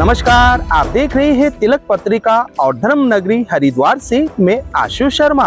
नमस्कार, आप देख रहे हैं तिलक पत्रिका और धर्म नगरी हरिद्वार से मैं आशु शर्मा।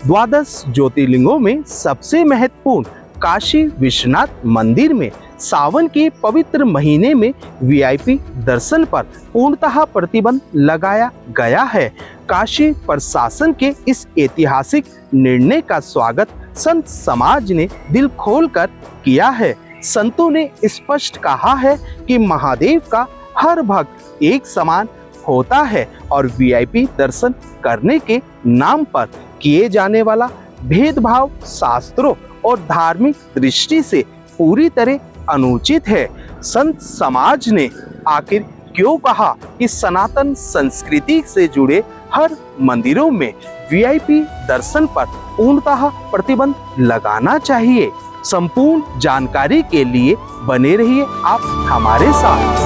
द्वादश ज्योतिर्लिंगों में सबसे महत्वपूर्ण काशी विश्वनाथ मंदिर में सावन के पवित्र महीने में वीआईपी दर्शन पर पूर्णतः प्रतिबंध लगाया गया है। काशी प्रशासन के इस ऐतिहासिक निर्णय का स्वागत संत समाज ने दिल खोलकर किया है। संतों ने स्पष्ट कहा है कि महादेव का हर भक्त एक समान होता है और वीआईपी दर्शन करने के नाम पर किए जाने वाला भेदभाव शास्त्रों और धार्मिक दृष्टि से पूरी तरह अनुचित है। संत समाज ने आखिर क्यों कहा कि सनातन संस्कृति से जुड़े हर मंदिरों में वीआईपी दर्शन पर पूर्णतः प्रतिबंध लगाना चाहिए? संपूर्ण जानकारी के लिए बने रहिए आप हमारे साथ।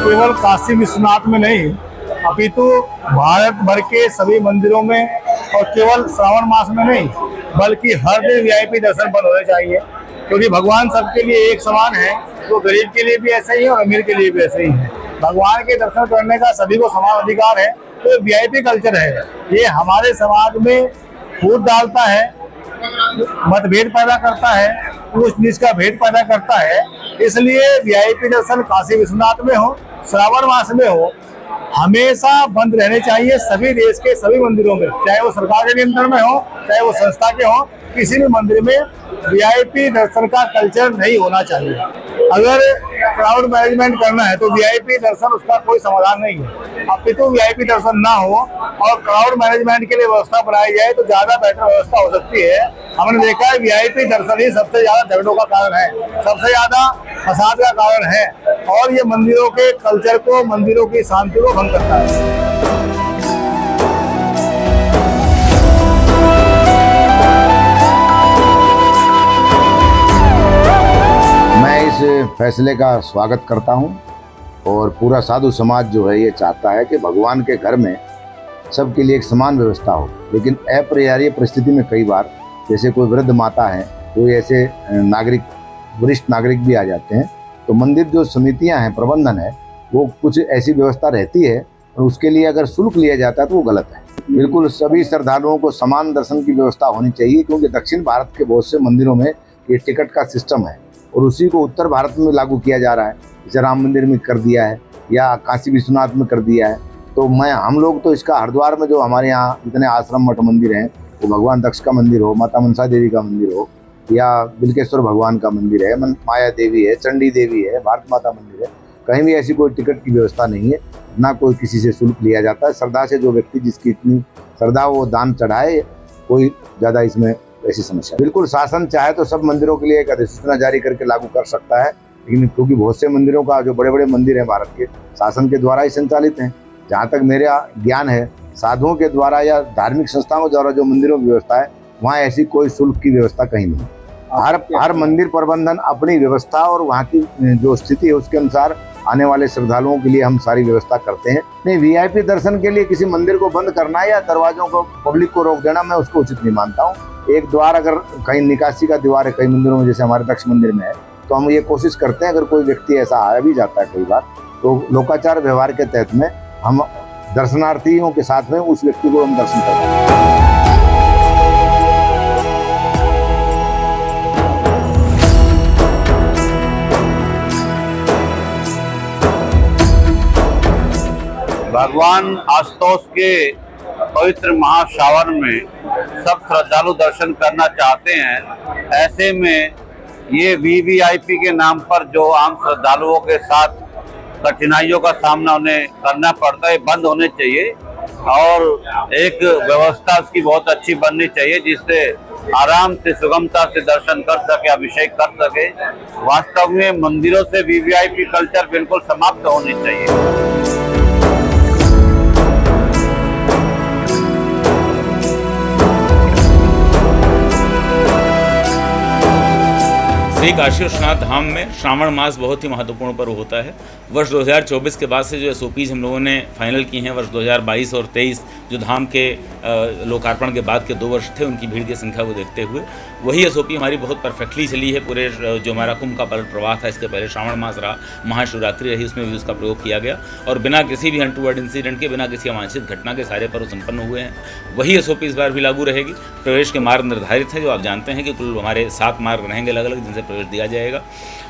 केवल काशी विश्वनाथ में नहीं अपितु भारत भर के सभी मंदिरों में और केवल श्रावण मास में नहीं बल्कि हर दिन वीआईपी दर्शन बंद होने चाहिए, क्योंकि भगवान सबके लिए एक समान है। तो गरीब के लिए भी ऐसा ही है और अमीर के लिए भी ऐसा ही है। भगवान के दर्शन करने का सभी को समान अधिकार है। तो वीआईपी कल्चर है, ये हमारे समाज में फूट डालता है, मतभेद पैदा करता है, ऊंच नीच का भेद पैदा करता है। इसलिए वीआईपी दर्शन काशी विश्वनाथ में हो, श्रावण मास में हो, हमेशा बंद रहने चाहिए सभी देश के सभी मंदिरों में, चाहे वो सरकार के नियंत्रण में हो चाहे वो संस्था के हो। किसी भी मंदिर में वीआईपी दर्शन का कल्चर नहीं होना चाहिए। अगर क्राउड मैनेजमेंट करना है तो वीआईपी दर्शन उसका कोई समाधान नहीं है। अपितु वीआईपी दर्शन ना हो और क्राउड मैनेजमेंट के लिए व्यवस्था बनाई जाए तो ज्यादा बेहतर व्यवस्था हो सकती है। हमने देखा है वीआईपी दर्शन ही सबसे ज्यादा झगड़ों का कारण है, सबसे ज्यादा फसाद का कारण है और ये मंदिरों के कल्चर को, मंदिरों की शांति को भंग करता है। मैं इस फैसले का स्वागत करता हूं और पूरा साधु समाज जो है ये चाहता है कि भगवान के घर में सबके लिए एक समान व्यवस्था हो। लेकिन अपरिहार्य परिस्थिति में कई बार जैसे कोई वृद्ध माता है, कोई ऐसे नागरिक, वरिष्ठ नागरिक भी आ जाते हैं, तो मंदिर जो समितियां हैं, प्रबंधन है, वो कुछ ऐसी व्यवस्था रहती है और उसके लिए अगर शुल्क लिया जाता है तो वो गलत है। बिल्कुल सभी श्रद्धालुओं को समान दर्शन की व्यवस्था होनी चाहिए, क्योंकि दक्षिण भारत के बहुत से मंदिरों में ये टिकट का सिस्टम है और उसी को उत्तर भारत में लागू किया जा रहा है। जैसे राम मंदिर में कर दिया है या काशी विश्वनाथ में कर दिया है। तो हम लोग तो इसका हरिद्वार में जो हमारे यहाँ जितने आश्रम मठ मंदिर हैं, वो भगवान दक्ष का मंदिर हो, माता मनसा देवी का मंदिर हो या बिल्केश्वर भगवान का मंदिर है, माया देवी है, चंडी देवी है, भारत माता मंदिर है, कहीं भी ऐसी कोई टिकट की व्यवस्था नहीं है, ना कोई किसी से शुल्क लिया जाता है। श्रद्धा से जो व्यक्ति जिसकी इतनी श्रद्धा वो दान चढ़ाए, कोई ज़्यादा इसमें ऐसी समस्या। बिल्कुल शासन चाहे तो सब मंदिरों के लिए एक अधिसूचना जारी करके लागू कर सकता है, लेकिन क्योंकि बहुत से मंदिरों का जो बड़े बड़े मंदिर हैं भारत के, शासन के द्वारा ही संचालित हैं। जहाँ तक मेरा ज्ञान है, साधुओं के द्वारा या धार्मिक संस्थाओं के द्वारा जो मंदिरों की व्यवस्था है, वहाँ ऐसी कोई शुल्क की व्यवस्था कहीं नहीं। हर मंदिर प्रबंधन अपनी व्यवस्था और वहाँ की जो स्थिति है उसके अनुसार आने वाले श्रद्धालुओं के लिए हम सारी व्यवस्था करते हैं। नहीं, वीआईपी दर्शन के लिए किसी मंदिर को बंद करना या दरवाजों को, पब्लिक को रोक देना, मैं उसको उचित नहीं मानता हूँ। एक द्वार अगर कहीं निकासी का द्वार है कई मंदिरों में, जैसे हमारे दक्ष मंदिर में है, तो हम ये कोशिश करते हैं अगर कोई व्यक्ति ऐसा आ भी जाता है कई बार, तो लोकाचार व्यवहार के तहत में हम दर्शनार्थियों के साथ में उस व्यक्ति को हम दर्शन करते हैं। भगवान आशुतोष के पवित्र महाश्रावण में सब श्रद्धालु दर्शन करना चाहते हैं। ऐसे में ये वीवीआईपी के नाम पर जो आम श्रद्धालुओं के साथ कठिनाइयों का सामना उन्हें करना पड़ता है, बंद होने चाहिए और एक व्यवस्था उसकी बहुत अच्छी बननी चाहिए, जिससे आराम से, सुगमता से दर्शन कर सके, अभिषेक कर सके। वास्तव में मंदिरों से वीवीआईपी कल्चर बिल्कुल समाप्त होनी चाहिए। श्री काशी विश्वनाथ धाम में श्रावण मास बहुत ही महत्वपूर्ण पर्व होता है। वर्ष 2024 के बाद से जो एसओपीज हम लोगों ने फाइनल की हैं, वर्ष 2022 और 23 जो धाम के लोकार्पण के बाद के 2 वर्ष थे उनकी भीड़ की संख्या को देखते हुए वही SOP हमारी बहुत परफेक्टली चली है। पूरे जो हमारा कुंभ का प्रवाह था, इसके पहले श्रावण मास रहा, महाशिवरात्रि रही, उसमें भी उसका प्रयोग किया गया और बिना किसी भी अनटूवर्ड इंसिडेंट के, बिना किसी अवांछित घटना के सारे पर्व संपन्न हुए हैं। वही SOP इस बार भी लागू रहेगी। प्रवेश के मार्ग निर्धारित हैं, जो आप जानते हैं कि कुल हमारे 7 मार्ग रहेंगे अलग अलग, जिनसे प्रवेश दिया जाएगा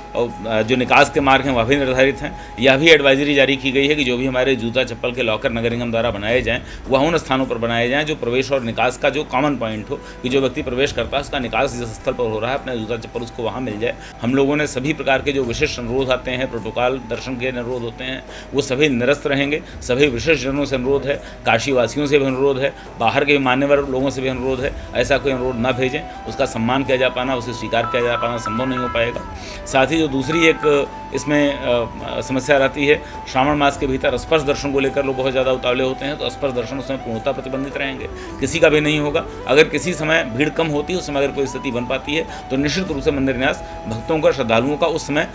और जो निकास के मार्ग हैं वह भी निर्धारित हैं। यह भी एडवाइजरी जारी की गई है कि जो भी हमारे जूता चप्पल के लॉकर नगर निगम द्वारा बनाए जाएं वह उन स्थानों पर बनाए जाएं जो प्रवेश और निकास का जो कॉमन पॉइंट हो, कि जो व्यक्ति प्रवेश करता है उसका निकास जिस स्थल पर हो रहा है अपना जूता चप्पल उसको वहाँ मिल जाए। हम लोगों ने सभी प्रकार के जो विशिष्ट अनुरोध आते हैं, प्रोटोकॉल दर्शन के अनुरोध होते हैं, वो सभी निरस्त रहेंगे। सभी विशिष्ट जनों से अनुरोध है, काशी वासियों से भी अनुरोध है, बाहर के मान्यवर लोगों से भी अनुरोध है, ऐसा कोई अनुरोध ना भेजें। उसका सम्मान किया जा पाना, उसे स्वीकार किया जा पाना संभव नहीं हो पाएगा। साथ ही जो दूसरी एक इसमें समस्या रहती है, श्रावण मास के भीतर स्पर्श दर्शन को लेकर लोग बहुत ज़्यादा उतावले होते हैं, तो स्पर्श दर्शन उसमें पूर्णतः प्रतिबंधित रहेंगे, किसी का भी नहीं होगा। अगर किसी समय भीड़ कम होती है, उस समय अगर कोई स्थिति बन पाती है तो निश्चित रूप से मंदिर न्यास भक्तों का, श्रद्धालुओं का उस समय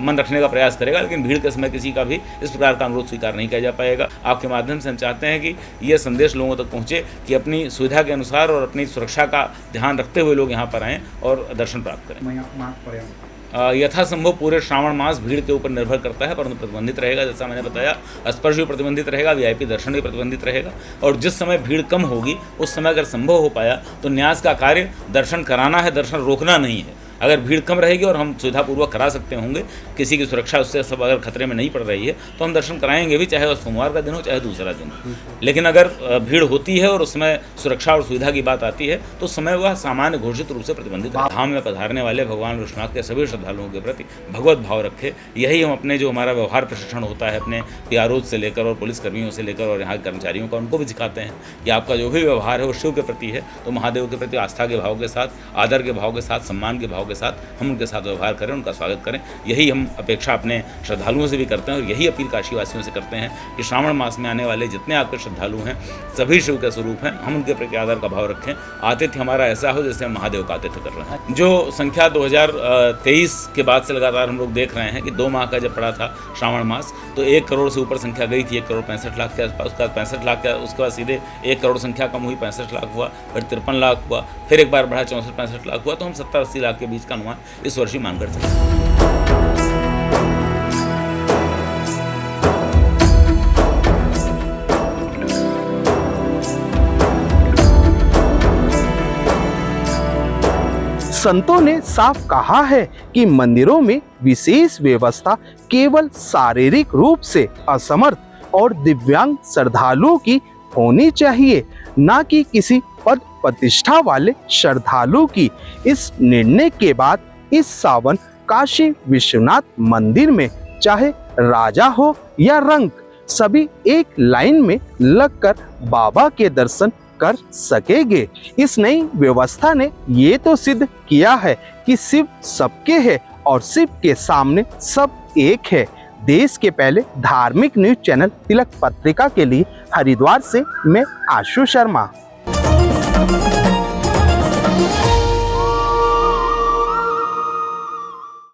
मन रखने का प्रयास करेगा, लेकिन भीड़ के समय किसी का भी इस प्रकार का अनुरोध स्वीकार नहीं किया जा पाएगा। आपके माध्यम से हम चाहते हैं कि यह संदेश लोगों तक पहुँचे कि अपनी सुविधा के अनुसार और अपनी सुरक्षा का ध्यान रखते हुए लोग यहाँ पर आएँ और दर्शन प्राप्त करें। यथासंभव पूरे श्रावण मास भीड़ के ऊपर निर्भर करता है, परंतु प्रतिबंधित रहेगा। जैसा मैंने बताया, स्पर्श भी प्रतिबंधित रहेगा, VIP दर्शन भी प्रतिबंधित रहेगा और जिस समय भीड़ कम होगी उस समय अगर संभव हो पाया तो न्यास का कार्य दर्शन कराना है, दर्शन रोकना नहीं है। अगर भीड़ कम रहेगी और हम सुविधापूर्वक करा सकते होंगे, किसी की सुरक्षा उससे सब अगर खतरे में नहीं पड़ रही है तो हम दर्शन कराएंगे भी, चाहे वह सोमवार का दिन हो चाहे दूसरा दिन हो। लेकिन अगर भीड़ होती है और उसमें सुरक्षा और सुविधा की बात आती है तो समय वह सामान्य घोषित रूप से प्रतिबंधित है। धाम में पधारने वाले भगवान विश्वनाथ के सभी श्रद्धालुओं के प्रति भगवत भाव रखे, यही हम अपने जो हमारा व्यवहार प्रशिक्षण होता है अपने PROs से लेकर और पुलिसकर्मियों से लेकर और यहाँ के कर्मचारियों का, उनको भी सिखाते हैं कि आपका जो भी व्यवहार है वो शिव के प्रति है, तो महादेव के प्रति आस्था के भाव के साथ, आदर के भाव के साथ, सम्मान के भाव के साथ हम उनके साथ व्यवहार करें, उनका स्वागत करें। यही हम अपेक्षा अपने श्रद्धालुओं से भी करते हैं और यही अपील काशीवासियों से करते हैं कि श्रावण मास में आने वाले जितने आपके श्रद्धालु हैं सभी शिव के स्वरूप हैं, हम उनके प्रति आदर का भाव रखें। आतिथ्य हमारा ऐसा हो जैसे हम महादेव का आतिथ्य कर रहे हैं। जो संख्या 2023 के बाद से लगातार हम लोग देख रहे हैं कि 2 माह का जब पड़ा था श्रावण मास तो 1 करोड़ से ऊपर संख्या गई थी, 1 करोड़ 65 लाख के आसपास। उसका 65 लाख का, उसके बाद सीधे 1 करोड़ संख्या कम हुई, 65 लाख हुआ, फिर 53 लाख हुआ, फिर एक बार बढ़ा 64-65 लाख हुआ। तो हम 70-80 लाख के बीच का अनुमान इस वर्ष ही मान कर चलते हैं। संतों ने साफ कहा है कि मंदिरों में विशेष व्यवस्था केवल शारीरिक रूप से असमर्थ और दिव्यांग श्रद्धालुओं की होनी चाहिए, ना कि किसी पद प्रतिष्ठा वाले श्रद्धालु की। इस निर्णय के बाद इस सावन काशी विश्वनाथ मंदिर में चाहे राजा हो या रंक, सभी एक लाइन में लगकर बाबा के दर्शन कर सकेंगे। इस नई व्यवस्था ने ये तो सिद्ध किया है कि शिव सबके है और शिव के सामने सब एक है। देश के पहले धार्मिक न्यूज चैनल तिलक पत्रिका के लिए हरिद्वार से मैं आशु शर्मा।